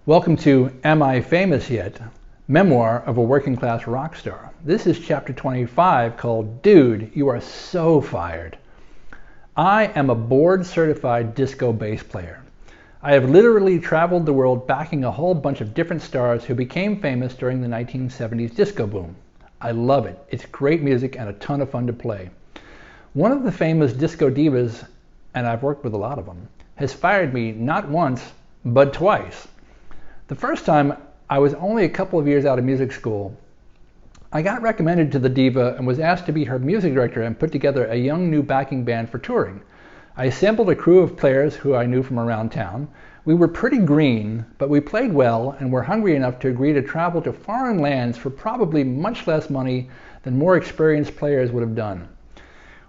Welcome to Am I Famous Yet? Memoir of a Working Class Rock Star. This is chapter 25 called Dude, You Are So Fired. I am a board-certified disco bass player. I have literally traveled the world backing a whole bunch of different stars who became famous during the 1970s disco boom. I love it. It's great music and a ton of fun to play. One of the famous disco divas, and I've worked with a lot of them, has fired me not once, but twice. The first time, I was only a couple of years out of music school. I got recommended to the diva and was asked to be her music director and put together a young new backing band for touring. I assembled a crew of players who I knew from around town. We were pretty green, but we played well and were hungry enough to agree to travel to foreign lands for probably much less money than more experienced players would have done.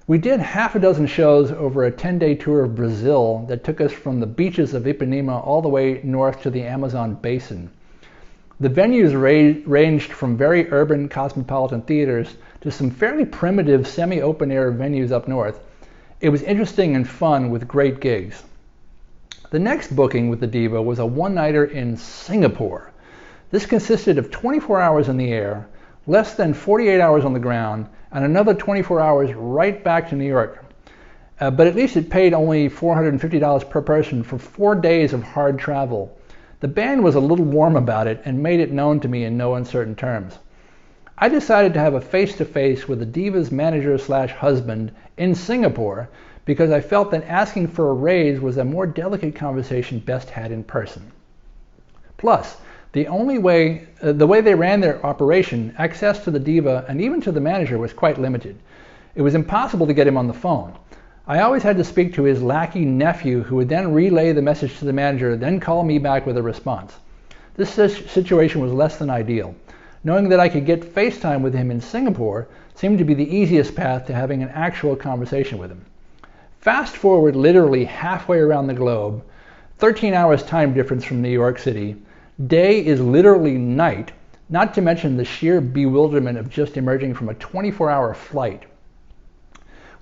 We did half a dozen shows over a 10-day tour of Brazil that took us from the beaches of Ipanema all the way north to the Amazon basin. The venues ranged from very urban cosmopolitan theaters to some fairly primitive semi-open air venues up north. It was interesting and fun with great gigs. The next booking with the diva was a one-nighter in Singapore. This consisted of 24 hours in the air, less than 48 hours on the ground, and another 24 hours right back to New York. But at least it paid only $450 per person for 4 days of hard travel. The band was a little warm about it and made it known to me in no uncertain terms. I decided to have a face-to-face with the diva's manager/husband in Singapore because I felt that asking for a raise was a more delicate conversation best had in person. Plus, the way they ran their operation, access to the diva and even to the manager was quite limited. It was impossible to get him on the phone. I always had to speak to his lackey nephew, who would then relay the message to the manager, then call me back with a response. This situation was less than ideal. Knowing that I could get FaceTime with him in Singapore seemed to be the easiest path to having an actual conversation with him. Fast forward literally halfway around the globe, 13 hours time difference from New York City. Day is literally night, not to mention the sheer bewilderment of just emerging from a 24-hour flight.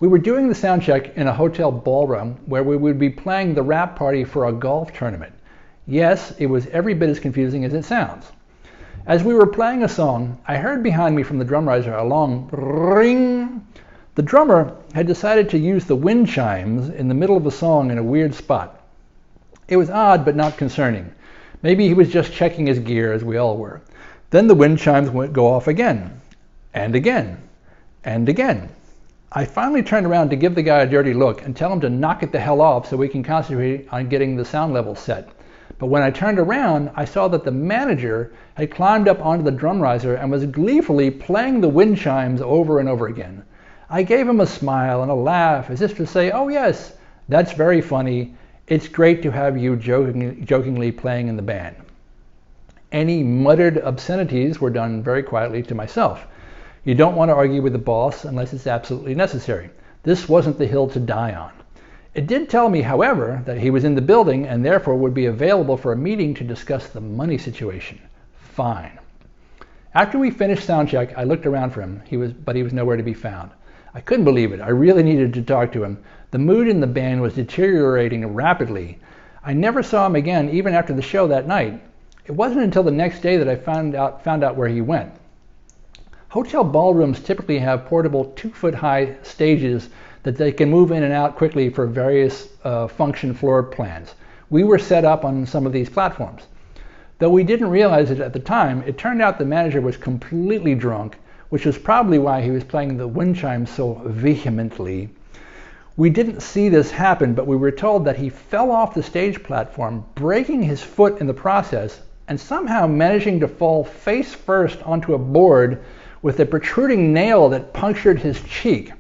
We were doing the sound check in a hotel ballroom where we would be playing the wrap party for a golf tournament. Yes, it was every bit as confusing as it sounds. As we were playing a song, I heard behind me from the drum riser a long ring. The drummer had decided to use the wind chimes in the middle of the song in a weird spot. It was odd but not concerning. Maybe he was just checking his gear, as we all were. Then the wind chimes would go off again, and again, and again. I finally turned around to give the guy a dirty look and tell him to knock it the hell off so we can concentrate on getting the sound level set. But when I turned around, I saw that the manager had climbed up onto the drum riser and was gleefully playing the wind chimes over and over again. I gave him a smile and a laugh as if to say, "Oh yes, that's very funny. It's great to have you jokingly playing in the band." Any muttered obscenities were done very quietly to myself. You don't want to argue with the boss unless it's absolutely necessary. This wasn't the hill to die on. It did tell me, however, that he was in the building and therefore would be available for a meeting to discuss the money situation. Fine. After we finished soundcheck, I looked around for him, but he was nowhere to be found. I couldn't believe it. I really needed to talk to him. The mood in the band was deteriorating rapidly. I never saw him again even after the show that night. It wasn't until the next day that I found out where he went. Hotel ballrooms typically have portable 2-foot-high stages that they can move in and out quickly for various function floor plans. We were set up on some of these platforms. Though we didn't realize it at the time, it turned out the manager was completely drunk, which was probably why he was playing the wind chimes so vehemently. We didn't see this happen, but we were told that he fell off the stage platform, breaking his foot in the process, and somehow managing to fall face first onto a board with a protruding nail that punctured his cheek.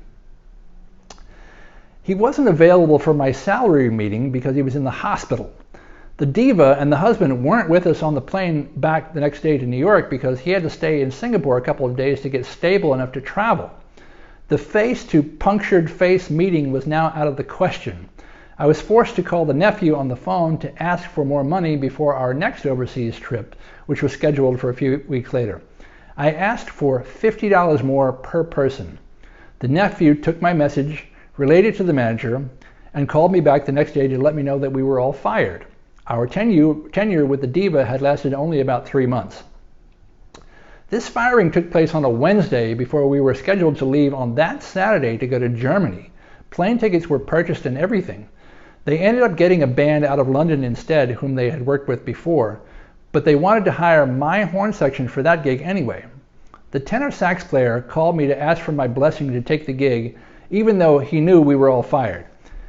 He wasn't available for my salary meeting because he was in the hospital. The diva and the husband weren't with us on the plane back the next day to New York because he had to stay in Singapore a couple of days to get stable enough to travel. The face-to-punctured-face meeting was now out of the question. I was forced to call the nephew on the phone to ask for more money before our next overseas trip, which was scheduled for a few weeks later. I asked for $50 more per person. The nephew took my message, relayed it to the manager, and called me back the next day to let me know that we were all fired. Our tenure with the diva had lasted only about 3 months. This firing took place on a Wednesday before we were scheduled to leave on that Saturday to go to Germany. Plane tickets were purchased and everything. They ended up getting a band out of London instead, whom they had worked with before, but they wanted to hire my horn section for that gig anyway. The tenor sax player called me to ask for my blessing to take the gig, even though he knew we were all fired.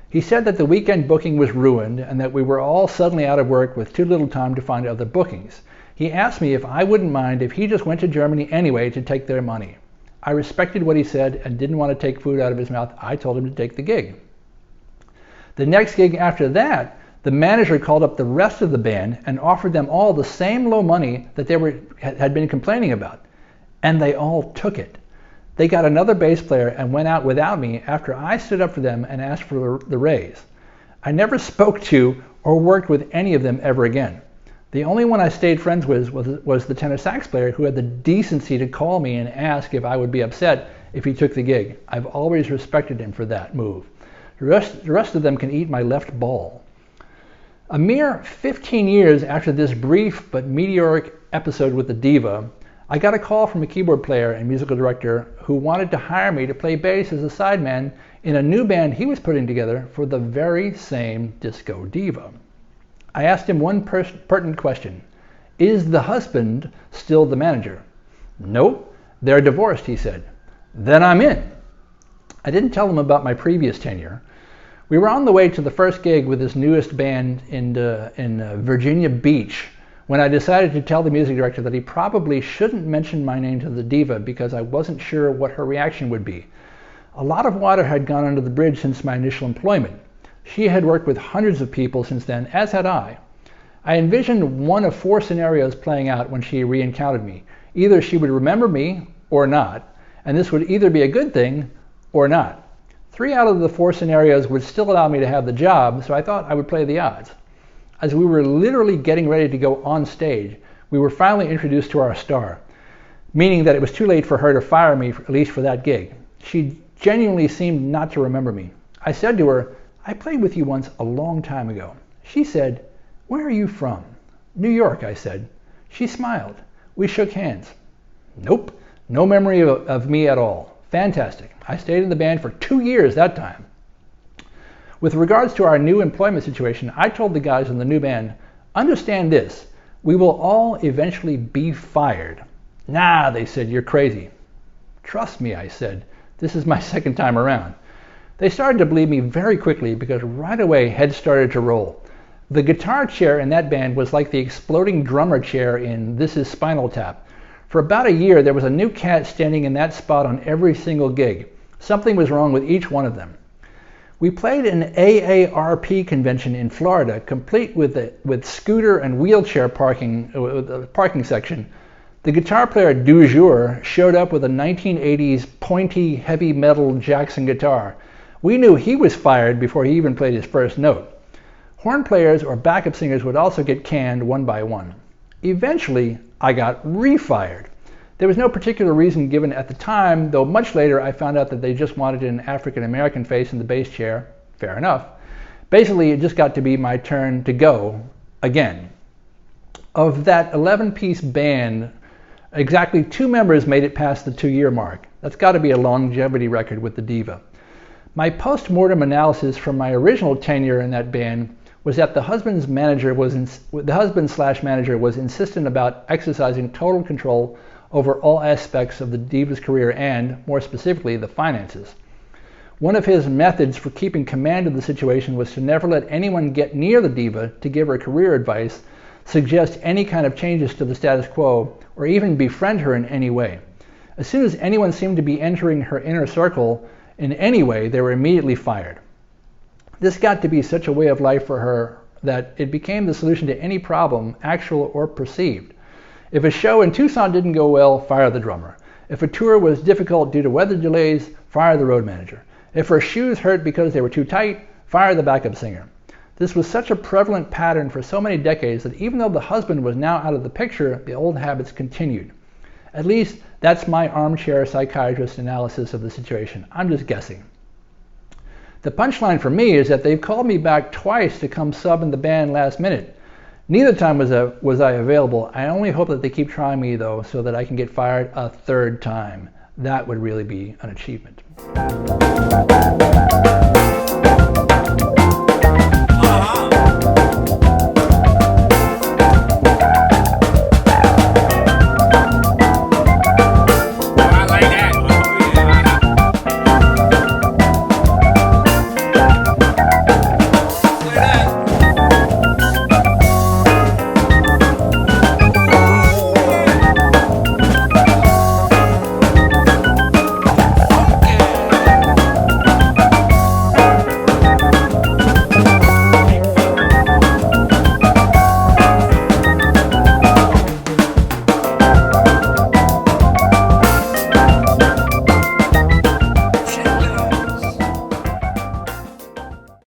He said that the weekend booking was ruined and that we were all suddenly out of work with too little time to find other bookings. He asked me if I wouldn't mind if he just went to Germany anyway to take their money. I respected what he said and didn't want to take food out of his mouth. I told him to take the gig. The next gig after that, the manager called up the rest of the band and offered them all the same low money that they had been complaining about. And they all took it. They got another bass player and went out without me after I stood up for them and asked for the raise. I never spoke to or worked with any of them ever again. The only one I stayed friends with was the tenor sax player, who had the decency to call me and ask if I would be upset if he took the gig. I've always respected him for that move. The rest of them can eat my left ball. A mere 15 years after this brief but meteoric episode with the diva, I got a call from a keyboard player and musical director who wanted to hire me to play bass as a sideman in a new band he was putting together for the very same disco diva. I asked him one pertinent question. Is the husband still the manager? Nope, they're divorced, he said. Then I'm in. I didn't tell him about my previous tenure. We were on the way to the first gig with this newest band in Virginia Beach when I decided to tell the music director that he probably shouldn't mention my name to the diva because I wasn't sure what her reaction would be. A lot of water had gone under the bridge since my initial employment. She had worked with hundreds of people since then, as had I. I envisioned one of 4 scenarios playing out when she re-encountered me. Either she would remember me or not, and this would either be a good thing or not. 3 out of the 4 scenarios would still allow me to have the job, so I thought I would play the odds. As we were literally getting ready to go on stage, we were finally introduced to our star, meaning that it was too late for her to fire me, at least for that gig. She genuinely seemed not to remember me. I said to her, I played with you once a long time ago. She said, where are you from? New York, I said. She smiled. We shook hands. Nope, no memory of me at all. Fantastic. I stayed in the band for 2 years that time. With regards to our new employment situation, I told the guys in the new band, understand this, we will all eventually be fired. Nah, they said, you're crazy. Trust me, I said, this is my second time around. They started to believe me very quickly because right away heads started to roll. The guitar chair in that band was like the exploding drummer chair in This Is Spinal Tap. For about a year, there was a new cat standing in that spot on every single gig. Something was wrong with each one of them. We played an AARP convention in Florida, complete with scooter and wheelchair parking, with a parking section. The guitar player du jour showed up with a 1980s pointy heavy metal Jackson guitar. We knew he was fired before he even played his first note. Horn players or backup singers would also get canned one by one. Eventually, I got refired. There was no particular reason given at the time, though much later I found out that they just wanted an African-American face in the bass chair. Fair enough. Basically, it just got to be my turn to go again. Of that 11-piece band, exactly 2 members made it past the 2-year mark. That's got to be a longevity record with the diva. My post-mortem analysis from my original tenure in that band was that the husband/manager was insistent about exercising total control over all aspects of the diva's career and, more specifically, the finances. One of his methods for keeping command of the situation was to never let anyone get near the diva to give her career advice, suggest any kind of changes to the status quo, or even befriend her in any way. As soon as anyone seemed to be entering her inner circle in any way, they were immediately fired. This got to be such a way of life for her that it became the solution to any problem, actual or perceived. If a show in Tucson didn't go well, fire the drummer. If a tour was difficult due to weather delays, fire the road manager. If her shoes hurt because they were too tight, fire the backup singer. This was such a prevalent pattern for so many decades that even though the husband was now out of the picture, the old habits continued. At least, that's my armchair psychiatrist analysis of the situation. I'm just guessing. The punchline for me is that they've called me back twice to come sub in the band last minute. Neither time was I available. I only hope that they keep trying me, though, so that I can get fired a third time. That would really be an achievement.